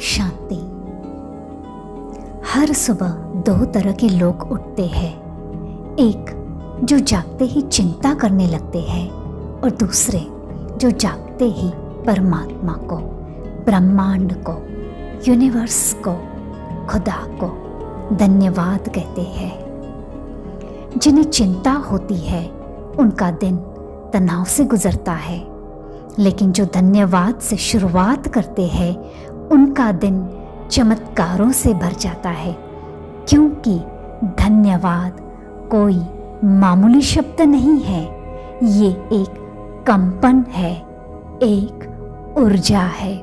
शांति। हर सुबह दो तरह के लोग उठते हैं, एक जो जागते ही चिंता करने लगते हैं और दूसरे जो जागते ही परमात्मा को, ब्रह्मांड को, यूनिवर्स को, खुदा को धन्यवाद कहते हैं। जिन्हें चिंता होती है उनका दिन तनाव से गुजरता है, लेकिन जो धन्यवाद से शुरुआत करते हैं उनका दिन चमत्कारों से भर जाता है, क्योंकि धन्यवाद कोई मामूली शब्द नहीं है, ये एक कंपन है, एक ऊर्जा है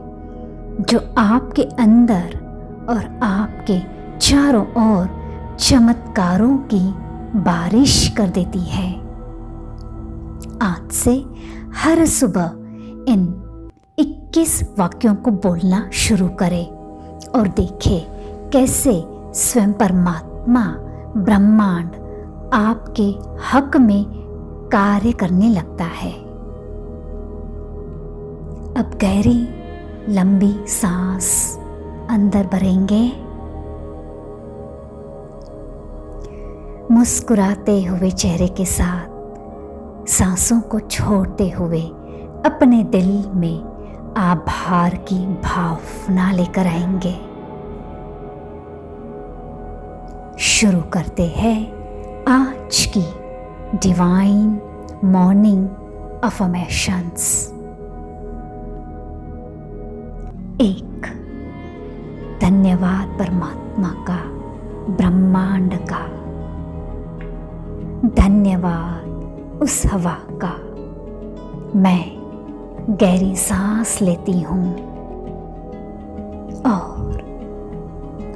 जो आपके अंदर और आपके चारों ओर चमत्कारों की बारिश कर देती है। आज से हर सुबह इन 21 वाक्यों को बोलना शुरू करें और देखें कैसे स्वयं परमात्मा, ब्रह्मांड आपके हक में कार्य करने लगता है। अब गहरी लंबी सांस अंदर भरेंगे। मुस्कुराते हुए चेहरे के साथ सांसों को छोड़ते हुए अपने दिल में आभार की भावना लेकर आएंगे। शुरू करते हैं आज की डिवाइन मॉर्निंग अफर्मेशंस। 1, धन्यवाद परमात्मा का, ब्रह्मांड का, धन्यवाद उस हवा का। मैं गहरी सांस लेती हूँ और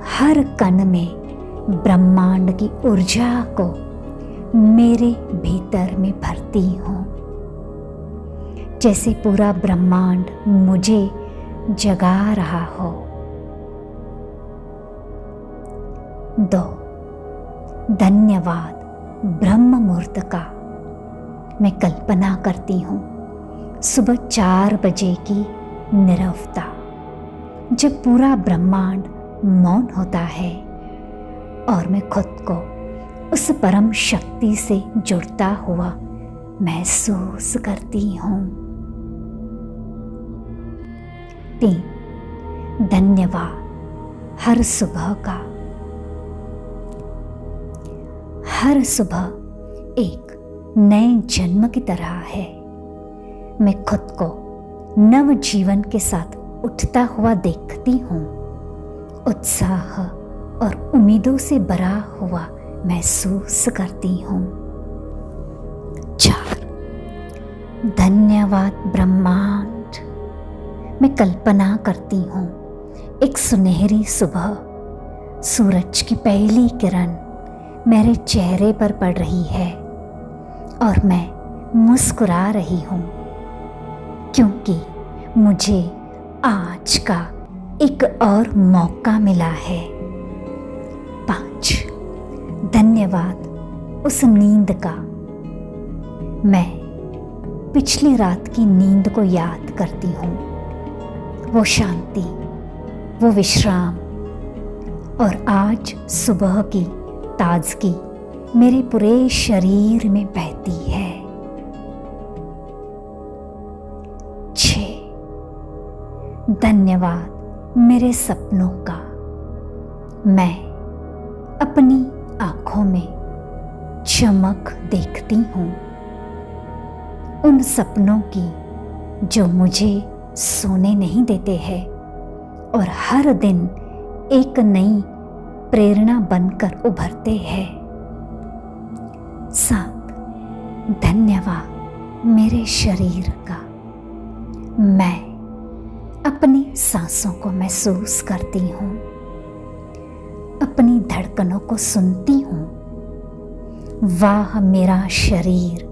हर कण में ब्रह्मांड की ऊर्जा को मेरे भीतर में भरती हूँ, जैसे पूरा ब्रह्मांड मुझे जगा रहा हो। 2, धन्यवाद ब्रह्म मुहूर्त का। मैं कल्पना करती हूँ सुबह 4 बजे की नीरवता, जब पूरा ब्रह्मांड मौन होता है और मैं खुद को उस परम शक्ति से जुड़ता हुआ महसूस करती हूँ। 3, धन्यवाद हर सुबह का। हर सुबह एक नए जन्म की तरह है। मैं खुद को नव जीवन के साथ उठता हुआ देखती हूँ, उत्साह और उम्मीदों से भरा हुआ महसूस करती हूँ। 4, धन्यवाद ब्रह्मांड। मैं कल्पना करती हूँ एक सुनहरी सुबह, सूरज की पहली किरण मेरे चेहरे पर पड़ रही है और मैं मुस्कुरा रही हूँ, क्योंकि मुझे आज का एक और मौका मिला है। 5, धन्यवाद उस नींद का। मैं पिछली रात की नींद को याद करती हूँ, वो शांति, वो विश्राम, और आज सुबह की ताजगी मेरे पूरे शरीर में बहती है। 6, धन्यवाद मेरे सपनों का। मैं अपनी आँखों में चमक देखती हूँ, उन सपनों की जो मुझे सोने नहीं देते हैं और हर दिन एक नई प्रेरणा बनकर उभरते हैं। 7, धन्यवाद मेरे शरीर का। मैं अपनी सांसों को महसूस करती हूँ, अपनी धड़कनों को सुनती हूँ। वाह, मेरा शरीर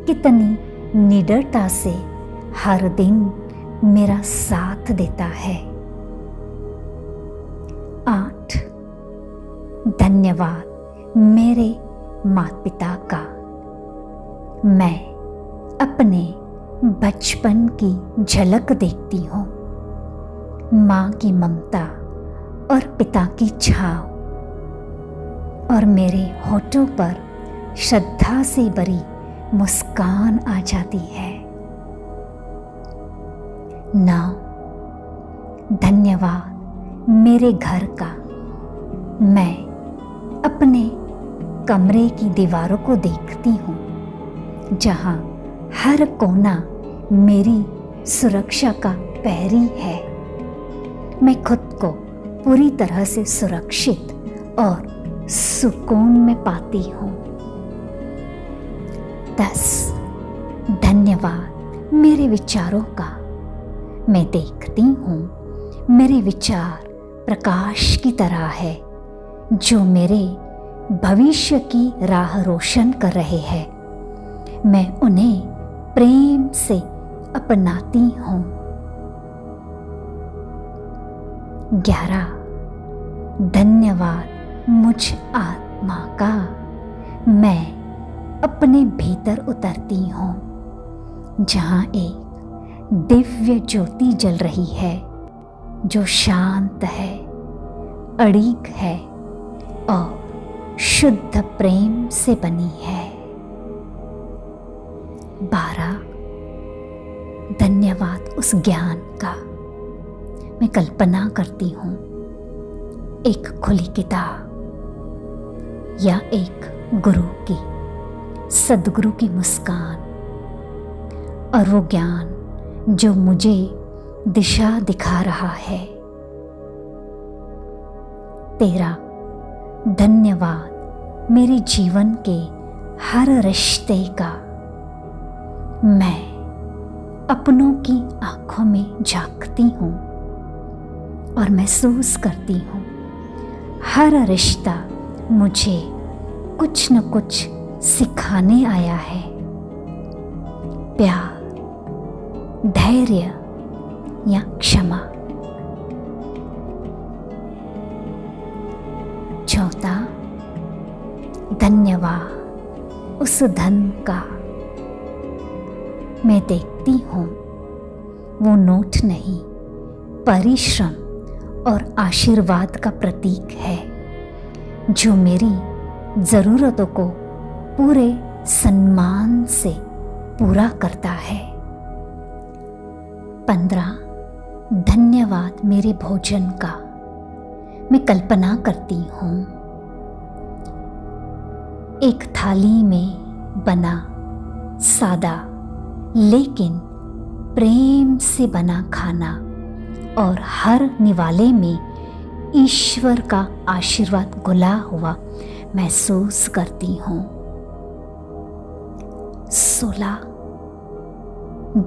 कितनी निडरता से हर दिन मेरा साथ देता है। 8, धन्यवाद मेरे माता पिता का। मैं अपने बचपन की झलक देखती हूँ, माँ की ममता और पिता की छाव, और मेरे होठों पर श्रद्धा से भरी मुस्कान आ जाती है। 9, धन्यवाद मेरे घर का। मैं अपने कमरे की दीवारों को देखती हूँ, जहाँ हर कोना मेरी सुरक्षा का प्रहरी है। मैं खुद को पूरी तरह से सुरक्षित और सुकून में पाती हूँ। 10, धन्यवाद मेरे विचारों का। मैं देखती हूँ मेरे विचार प्रकाश की तरह है, जो मेरे भविष्य की राह रोशन कर रहे हैं। मैं उन्हें प्रेम से अपनाती हूँ। 11, धन्यवाद मुझ आत्मा का। मैं अपने भीतर उतरती हूँ, जहाँ एक दिव्य ज्योति जल रही है, जो शांत है, अड़िग है और शुद्ध प्रेम से बनी है। 12, धन्यवाद उस ज्ञान का। मैं कल्पना करती हूँ एक खुली किताब या एक गुरु की, सद्गुरु की मुस्कान, और वो ज्ञान जो मुझे दिशा दिखा रहा है। 13, धन्यवाद मेरे जीवन के हर रिश्ते का। मैं अपनों की आंखों में झांकती हूँ और महसूस करती हूँ हर रिश्ता मुझे कुछ न कुछ सिखाने आया है। प्यार, धैर्य या क्षमा। 14, धन्यवाद उस धन का। मैं देखती हूँ वो नोट नहीं, परिश्रम और आशीर्वाद का प्रतीक है, जो मेरी ज़रूरतों को पूरे सम्मान से पूरा करता है। 15, धन्यवाद मेरे भोजन का। मैं कल्पना करती हूँ एक थाली में बना सादा लेकिन प्रेम से बना खाना, और हर निवाले में ईश्वर का आशीर्वाद घुला हुआ महसूस करती हूँ। 16,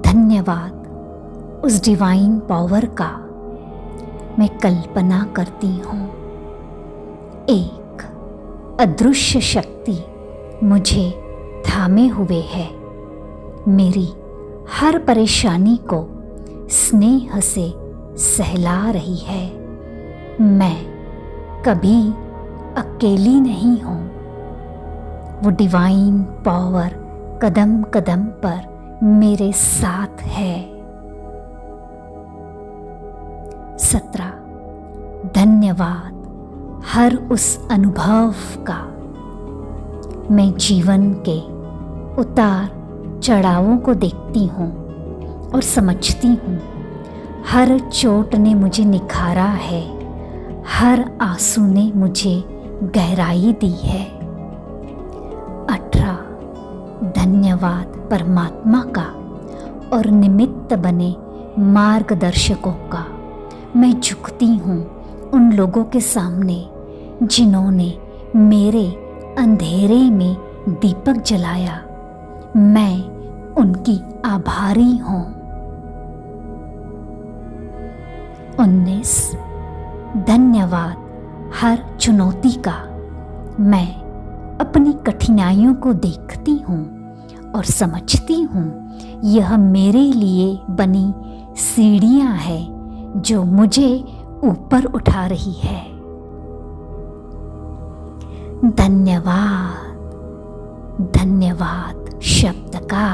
धन्यवाद उस डिवाइन पावर का। मैं कल्पना करती हूँ एक अदृश्य शक्ति मुझे थामे हुए है, मेरी हर परेशानी को स्नेह से सहला रही है। मैं कभी अकेली नहीं हूँ। वो डिवाइन पावर कदम कदम पर मेरे साथ है। 17, धन्यवाद हर उस अनुभव का। मैं जीवन के उतार चढ़ावों को देखती हूँ और समझती हूँ हर चोट ने मुझे निखारा है, हर आंसू ने मुझे गहराई दी है। 18, धन्यवाद परमात्मा का और निमित्त बने मार्गदर्शकों का। मैं झुकती हूँ उन लोगों के सामने जिन्होंने मेरे अंधेरे में दीपक जलाया। मैं उनकी आभारी हूँ। 19, धन्यवाद हर चुनौती का। मैं अपनी कठिनाइयों को देखती हूँ और समझती हूँ यह मेरे लिए बनी सीढ़ियाँ हैं जो मुझे ऊपर उठा रही है। धन्यवाद, धन्यवाद शब्द का।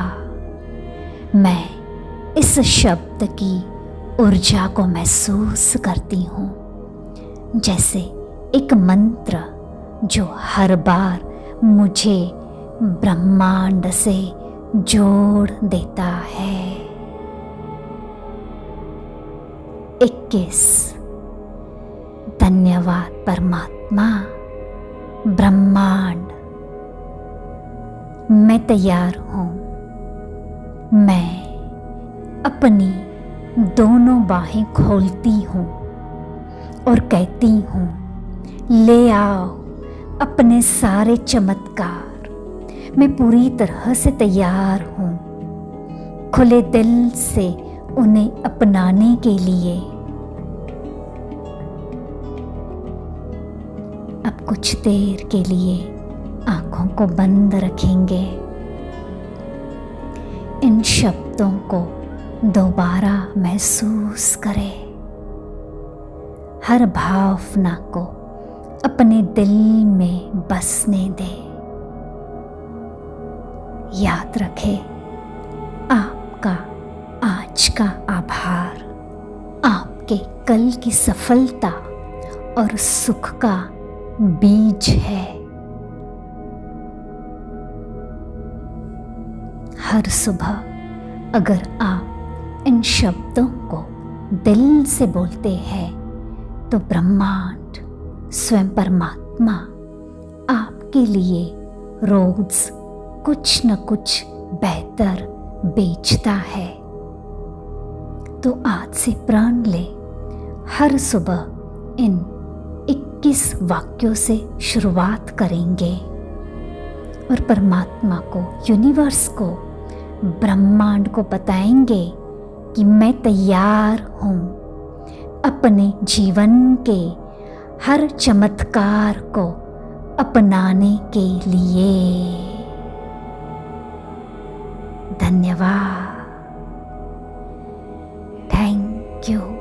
मैं इस शब्द की ऊर्जा को महसूस करती हूँ, जैसे एक मंत्र जो हर बार मुझे ब्रह्मांड से जोड़ देता है। 21। धन्यवाद परमात्मा, ब्रह्मांड, मैं तैयार हूँ। मैं अपनी दोनों बाहें खोलती हूँ और कहती हूँ, ले आओ अपने सारे चमत्कार। मैं पूरी तरह से तैयार हूँ खुले दिल से उन्हें अपनाने के लिए। अब कुछ देर के लिए आंखों को बंद रखेंगे। इन शब्दों को दोबारा महसूस करें। हर भावना को अपने दिल में बसने दें। याद रखें, आपका आज का आभार आपके कल की सफलता और सुख का बीज है। हर सुबह अगर आप इन शब्दों को दिल से बोलते हैं तो ब्रह्मांड स्वयं परमात्मा आपके लिए रोज कुछ न कुछ बेहतर बेचता है। तो आज से प्रण ले, हर सुबह इन 21 वाक्यों से शुरुआत करेंगे और परमात्मा को, यूनिवर्स को, ब्रह्मांड को बताएंगे कि मैं तैयार हूँ अपने जीवन के हर चमत्कार को अपनाने के लिए। धन्यवाद। Thank you.